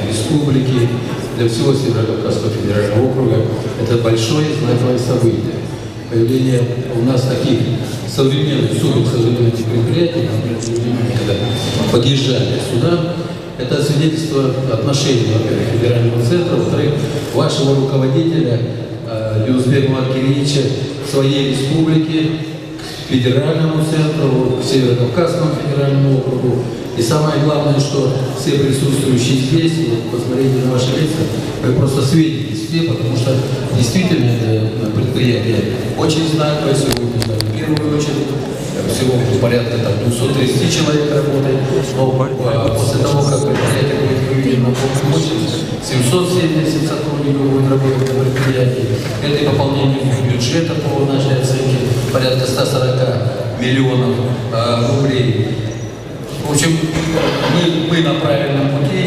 республики, для всего Северо-Кавказского федерального округа. Это большое знаковое событие. Появление у нас таких современных, суперсовременных предприятий, когда подъезжали сюда, это свидетельство отношений, во-первых, федерального центра, во-вторых, вашего руководителя Юзбека Маркевича к своей республике, к федеральному центру, к Северо-Кавказскому федеральному округу. И самое главное, что все присутствующие здесь, вот, посмотрите на ваши лица, вы просто светитесь все, потому что действительно это предприятие очень знаковое сегодня, в первую очередь. Всего порядка 230 человек работает, но после того, как предприятие будет выведено на полную мощность, 770 сотрудников будет работать на предприятии. Это и пополнение бюджета по нашей оценке порядка 140 миллионов рублей. В общем, мы на правильном пути.